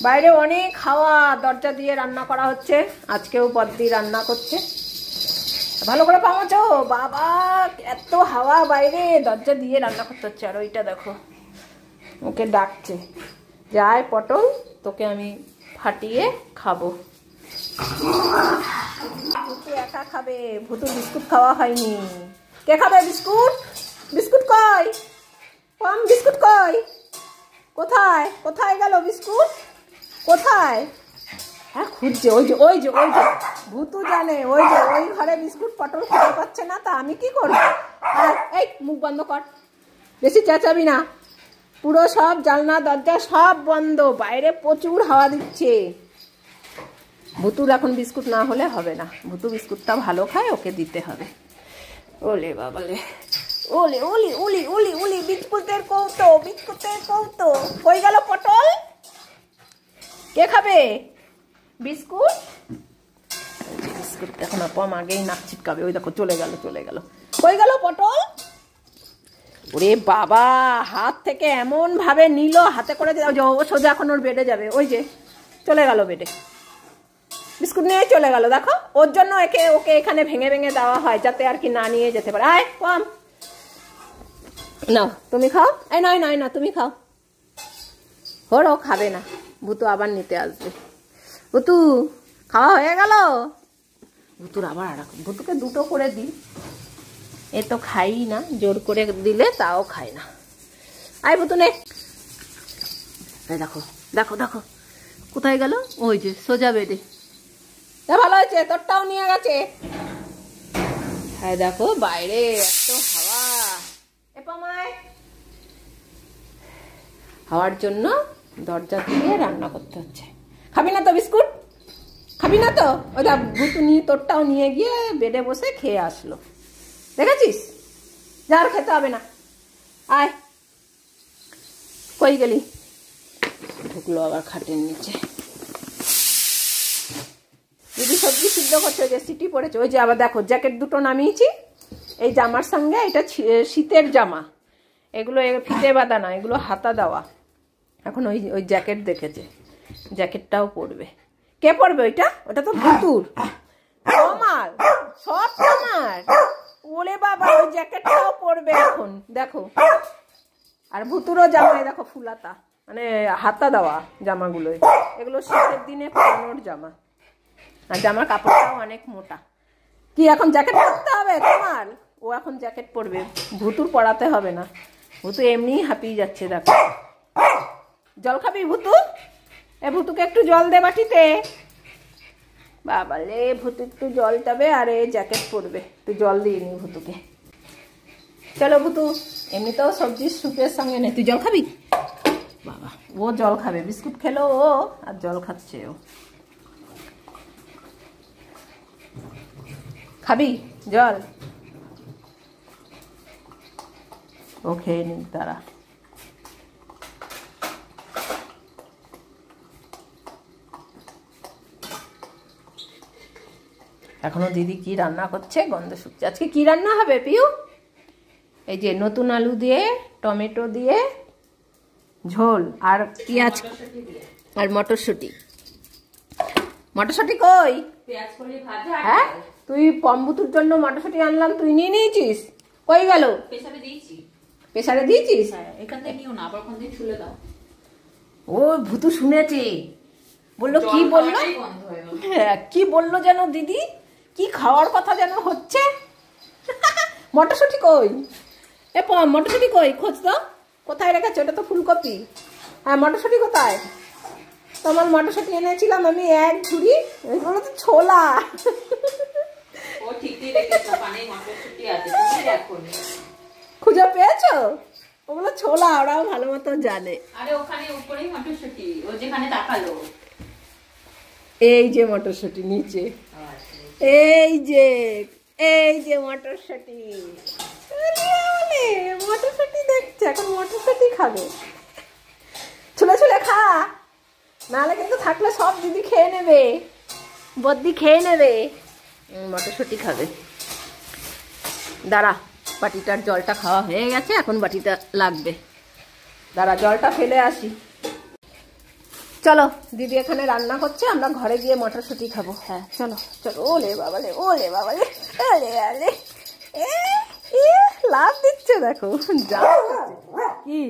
বাইরে অনেক হাওয়া, দরজা দিয়ে রান্না করা হচ্ছে। আজকেও বদ্দি রান্না করছে। ভালো করে পাওয়াছো বাবা, এত হাওয়া বাইরে, দরজা দিয়ে রান্না করতে হচ্ছে। আর ওইটা দেখো ওকে ডাকছে, যায় পটল তোকে আমি ফাটিয়ে খাবো। ভুতু একা খাবে, ভুতু বিস্কুট খাওয়া হয়নি। কে খাবে বিস্কুট? বিস্কুট কই? কম বিস্কুট কই? কোথায় কোথায় গেল বিস্কুট? কোথায়? হ্যাঁ খুঁজছে, ওই যে ওই যে ওই যে ভুতু জানে, ওই যে ওই ঘরে বিস্কুট পটল খেতে পাচ্ছে না, তা আমি কি করবো? এই মুখ বন্ধ কর, বেশি চেঁচাবি না। পুরো সব জানলা দরজা সব বন্ধ, বাইরে প্রচুর হাওয়া দিচ্ছে। ভুতুর এখন বিস্কুট না হলে হবে না, ভুতু বিস্কুটটা ভালো খায়, ওকে দিতে হবে। ওলে বাবালে, ওলে ওলি উলি উলি উলি, বিস্কুটের কৌটো, বিস্কুটের কৌটো। কই গেল পটল? কে খাবে বিস্কুট? বিস্কুট এখন আপম আগেই নাক ছিটকাবে। ওই দেখো চলে গেল চলে গেল। কই গেল পটল? ওরে বাবা, হাত থেকে এমন ভাবে নিল, হাতে করে ও সোজা এখন ওর বেডে যাবে। ওই যে চলে গেল বেডে, বিস্কুট নিয়ে চলে গেল। দেখো ওর জন্য ওকে এখানে ভেঙে ভেঙে দেওয়া হয়, যাতে আর কি না নিয়ে যেতে পারে। আয় কম নাও, তুমি খাও। এই নয় নয় না, তুমি খাও। ও খাবে না, ভুতু আবার নিতে আসবে। ভুতু খাওয়া হয়ে গেল? ভুতুর আবার আর ভুতুকে দুটো করে দিই, এ তো খাই না, জোর করে দিলে তাও খায় না। আয় ভুতু নে। দেখো দেখো দেখো কোথায় গেল? ওই যে সোজা বেডে। ভালো হয়েছে, তোরটাও নিয়ে গেছে। হ্যাঁ দেখো বাইরে এত হাওয়া, হাওয়ার জন্য দরজা দিয়ে রান্না করতে হচ্ছে। খাবি না তো বিস্কুট? খাবি না তো? ওই দা ভুতু নিয়ে তোরটাও নিয়ে গিয়ে বেডে বসে খেয়ে আসলো, দেখেছিস? যার খেতে হবে না। আয়, কই গেলি? ঢুকলো আবার খাটের নিচে। দিদি সবজি সিদ্ধ করছে, যে সিটি পড়েছে। ওই যে আবার দেখো জ্যাকেট দুটো নামিয়েছি, এই জামার সঙ্গে। এটা শীতের জামা, এগুলো ফিতে বাঁধা না, এগুলো হাতা দেওয়া। এখন ওই ওই জ্যাকেট দেখেছে, জ্যাকেটটাও পরবে। কে পরবে ওইটা? ওটা তো ভুতুর। আমার সব আমার। ওরে বাবা, ওই জ্যাকেটটাও পরবে এখন দেখো। আর ভুতুরও জামাই দেখো ফুলাতা, মানে হাতা দেওয়া জামাগুলো। এগুলো শীতের দিনে পরানোর জামা, আর জামার কাপড়টাও অনেক মোটা। কি এখন জ্যাকেট পরতে হবে তোমার? ও এখন জ্যাকেট পরবে, ভুতুর পরাতে হবে না। ভুতু এমনিই হাঁপিয়ে যাচ্ছে দেখো। জল খাবি ভুতু? এ ভুতুকে একটু জল দে বাটিতে। বাবালে, ভুতু একটু জল চাবে আর এ জ্যাকেট পরবে, একটু জল দিয়ে নি ভুতুকে। চলো ভুতু, এমনিতেও সবজির স্যুপের সঙ্গে নে। তুই জল খাবি? বাবা, ও জল খাবে, বিস্কুট খেলো ও, আর জল খাচ্ছে ও। খাবি জল? ও খেয়ে নি তারা। এখনো দিদি কি রান্না করছে, গন্ধ শুকছে। আজকে কি রান্না হবে পিউ? এই যে নতুন আলু দিয়ে, টমেটো দিয়ে ঝোল, আর পেঁয়াজ আর মটরশুঁটি। মটরশুঁটি কই? হ্যাঁ, তুই পম্বুতুর জন্য মটরশুঁটি আনলাম, তুই নিয়ে নিয়েছিস? কই গেল? প্রেসারে দিয়েছি। প্রেসারে দিয়েছিস? এখান থেকে নিও না, আবার কোন দিন ছুলে দাও। ও ভুতু শুনেছে, বললো কি বললো? হ্যাঁ কি বললো যেন দিদি, কি খাওয়ার কথা যেন হচ্ছে। মটরশুঁটি কই? এ মটরশুঁটি কই, খোঁজ তো, কোথায় রেখেছো? ওটা তো ফুলকপি। হ্যাঁ মটরশুঁটি কোথায়? তোমার মটরশুঁটি এনেছিলাম আমি এক ঝুড়ি, ওইগুলো তো ছোলা। ও ঠিকই রেখেছো, পানে মটরশুঁটি আছে, তুমি দেখোনি। খুঁজে পেয়েছো? ওগুলো ছোলা, ওরাও ভালো মতো জানে। আরে ওখানে উপরেই মটরশুঁটি, ও যেখানে তাকালো। এই যে মটরশুঁটি নিচে, এই যে এই যে মটরশুঁটি। মটরশুঁটি দেখছে, এখন মটরশুঁটি খাবে। ছুলে ছুলে খা, নাহলে কিন্তু থাকলে সব দিদি খেয়ে নেবে, বদ্দি খেয়ে নেবে। মটরশুঁটি খাবে। দাঁড়া, বাটিটার জলটা খাওয়া হয়ে গেছে, এখন বাটিটা লাগবে। দাঁড়া জলটা ফেলে আসি। চলো দিদি এখানে রান্না করছে, আমরা ঘরে গিয়ে মটরশুঁটি খাবো। হ্যাঁ চলো চলো। ওলে বাবালে, ওলে বাবালে, আলে আলে, লাভ দিচ্ছে দেখো। যা কি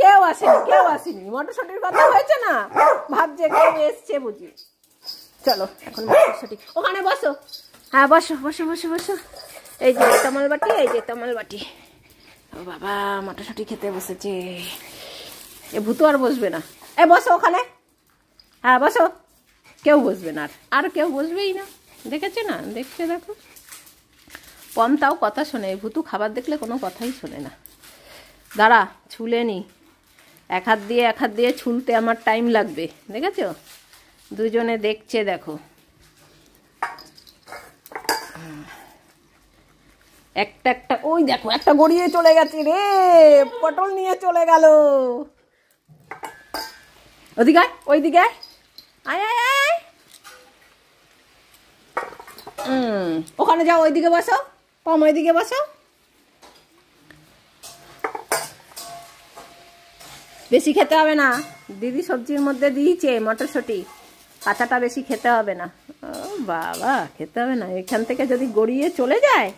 কেউ আসেনি, কেউ আসেনি, মটরশুঁটির কথা হয়েছে না, ভাবছে কেউ এসছে বুঝি। চলো এখন মটরশুঁটি, ওখানে বসো। হ্যাঁ বসো বসো বসো বসো। এই যে তামাল বাটি, এই যে তামাল বাটি। ও বাবা মটরশুঁটি খেতে বসেছে। এ ভূতু আর বসবে না। এ বসো ওখানে। হ্যাঁ বসো। কেউ বসবে না, আর কেউ বসবেই না। দেখেছে না, দেখছে দেখো। পম তাও কথা শোনে, ভূতু খাবার দেখলে কোনো কথাই শোনে না। দাঁড়া ছুলে নি, এক হাত দিয়ে ছুলতে আমার টাইম লাগবে। দেখেছো দুজনে দেখছে দেখো। একটা একটা, ওই দেখো একটা গড়িয়ে চলে গেছে রে, পটল নিয়ে চলে গেল। ওদিকে ওইদিকে আয় আয় আয়। ওখানে যাও, ওইদিকে বসো। পম ওইদিকে বসো। বেশি খেতে হবে না, দিদি সবজির মধ্যে দিয়েছে মটরশুঁটি, কাঁচাটা বেশি খেতে হবে না। ও বাবা খেতে হবে না, এখান থেকে যদি গড়িয়ে চলে যায়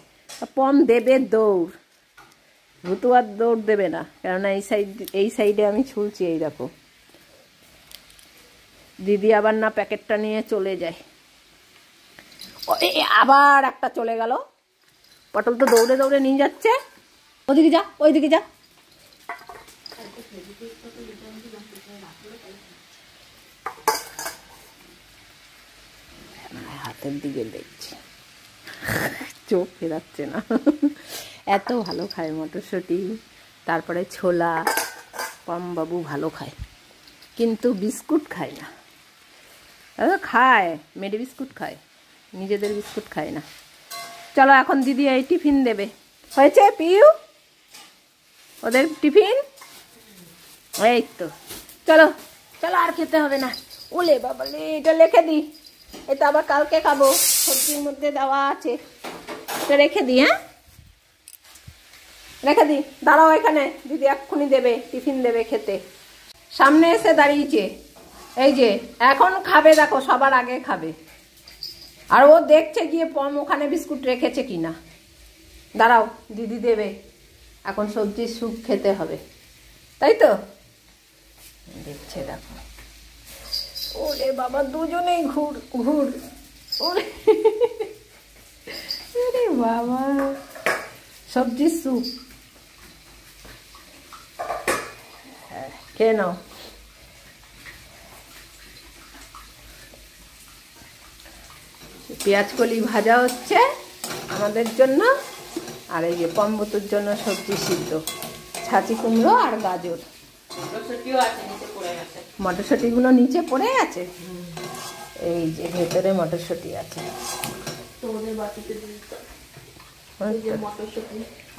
পম দেবে দৌড়। ভূতু আর দৌড় দেবে না, কেননা এই সাইডে আমি ছুলছি। এই দেখো দিদি আবার না প্যাকেটটা নিয়ে চলে যায়। আবার একটা চলে গেল। পটল তো দৌড়ে দৌড়ে নিয়ে যাচ্ছে। ওদিকে যা, ওইদিকে যা। হাতের দিকে দেখছি, চোখ ফেরাচ্ছে না। এত ভালো খায় মটরশুঁটি, তারপরে ছোলা। পম বাবু ভালো খায়, কিন্তু বিস্কুট খায় না। খায় মেডি বিস্কুট খায়, নিজেদের বিস্কুট খায় না। চলো এখন দিদি এই টিফিন দেবে। হয়েছে পিউ ওদের টিফিন? এই তো চলো চলো, আর খেতে হবে না। ওলে বাবালে, এটা লিখে দিই, এটা আবার কালকে খাবো, সবজির মধ্যে দেওয়া আছে। এটা রেখে দিই। হ্যাঁ রেখে দিই, দাঁড়াও এখানে, দিদি এক্ষুনি দেবে, টিফিন দেবে খেতে। সামনে এসে দাঁড়িয়েছে, এই যে এখন খাবে দেখো, সবার আগে খাবে। আর ও দেখছে গিয়ে পম ওখানে বিস্কুট রেখেছে কিনা। দাঁড়াও দিদি দেবে, এখন সবজির স্যুপ খেতে হবে, তাই তো? দেখছে দেখো। ওরে বাবা দুজনেই ঘুর ঘুর। ওরে বাবা সবজির স্যুপ। হ্যাঁ খেয়ে নাও। পেঁয়াজ কলি ভাজা হচ্ছে আমাদের জন্য, আর এই যে পম্বতুর জন্য সবজি সিদ্ধ, ছাঁচি কুমড়ো আর গাজর। মটরশুঁটিগুলো নিচে পড়ে আছে, এই যে ভেতরে মটরশুঁটি আছে।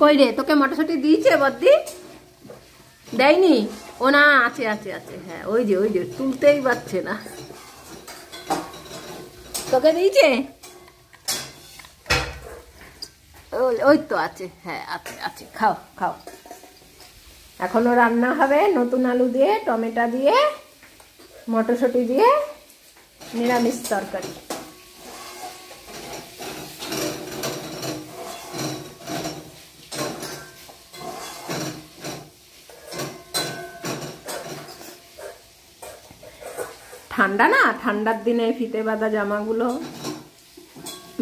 কই রে, তোকে মটরশুঁটি দিয়েছে বদ্দি? দেয়নি? ও না, আছে আছে আছে। হ্যাঁ ওই যে তুলতেই পারছে না। তোকে দিয়েছে? ওই তো আছে, হ্যাঁ আছে আছে, খাও খাও। এখনো রান্না হবে নতুন আলু দিয়ে, টমেটো দিয়ে, মটরশুঁটি দিয়ে, নিরামিষ তরকারি। ঠান্ডা না, ঠান্ডার দিনে ফিতে বাঁধা জামাগুলো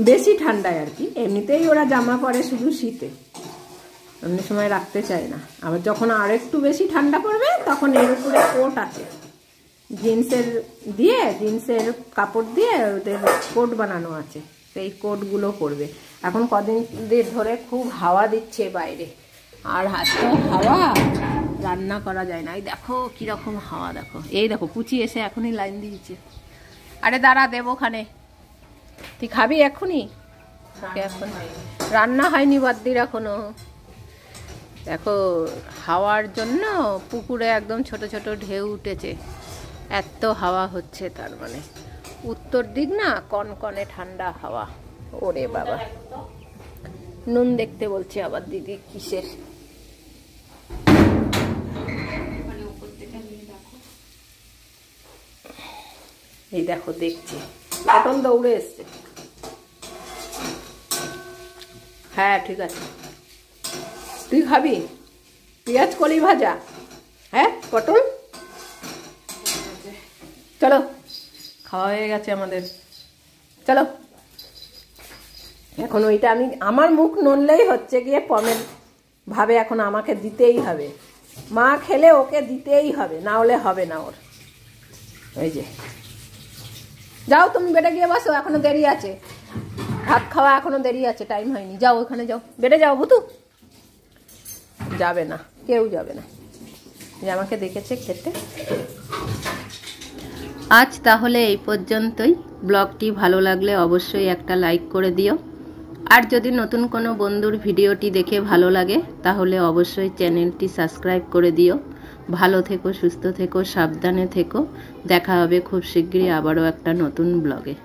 বেশি ঠান্ডায় আর কি। এমনিতেই ওরা জামা পরে শুধু শীতে, অন্য সময় রাখতে চায় না। আবার যখন আর একটু বেশি ঠান্ডা পড়বে তখন এর উপরে কোট আছে, জিন্সের কাপড় দিয়ে ওদের কোট বানানো আছে, সেই কোটগুলো পরবে। এখন কদিন ধরে খুব হাওয়া দিচ্ছে বাইরে, আর আজকে হাওয়া রান্না করা যায় না। এই দেখো কিরকম হাওয়া, দেখো এই দেখো পুচি এসে এখনই লাইন দিয়েছে। আরে দাঁড়া দেবো ওখানে, তুই খাবি এখনই? এখন রান্না হয়নি বদ্দির এখনো। দেখো হাওয়ার জন্য পুকুরে একদম ছোট ছোট ঢেউ উঠেছে, এত হাওয়া হচ্ছে। তার মানে উত্তর দিক না, কনকনে ঠান্ডা হাওয়া। ওরে বাবা, নুন দেখতে বলছে আবার দিদি, কিসের? এই দেখো দেখছি, পটল দৌড়ে এসছে। হ্যাঁ ঠিক আছে, তুই খাবি পেঁয়াজ কলি ভাজা? হ্যাঁ পটল, চলো খাওয়া হয়ে গেছে আমাদের, চলো। এখন ওইটা আমি আমার মুখ নড়লেই হচ্ছে গিয়ে পমের ভাবে এখন আমাকে দিতেই হবে, মা খেলে ওকে দিতেই হবে, না হলে হবে না ওর। এই যে যাও তুমি বেডে গিয়ে বসো, এখনো দেরি আছে, ভাত খাওয়া এখনো দেরি আছে, টাইম হয়নি। যাও ওখানে যাও, বেডে যাও। ভুতু যাবে না, কেউ যাবে না, যে আমাকে দেখেছে খেতে। আজ তাহলে এই পর্যন্তই। ব্লগটি ভালো লাগলে অবশ্যই একটা লাইক করে দিও, আর যদি নতুন কোনো বন্ধুর ভিডিওটি দেখে ভালো লাগে তাহলে অবশ্যই চ্যানেলটি সাবস্ক্রাইব করে দিও। ভালো থেকো, সুস্থ থেকো, সাবধানে থেকো। দেখা হবে খুব শীঘ্রই আবারও একটা নতুন ব্লগে।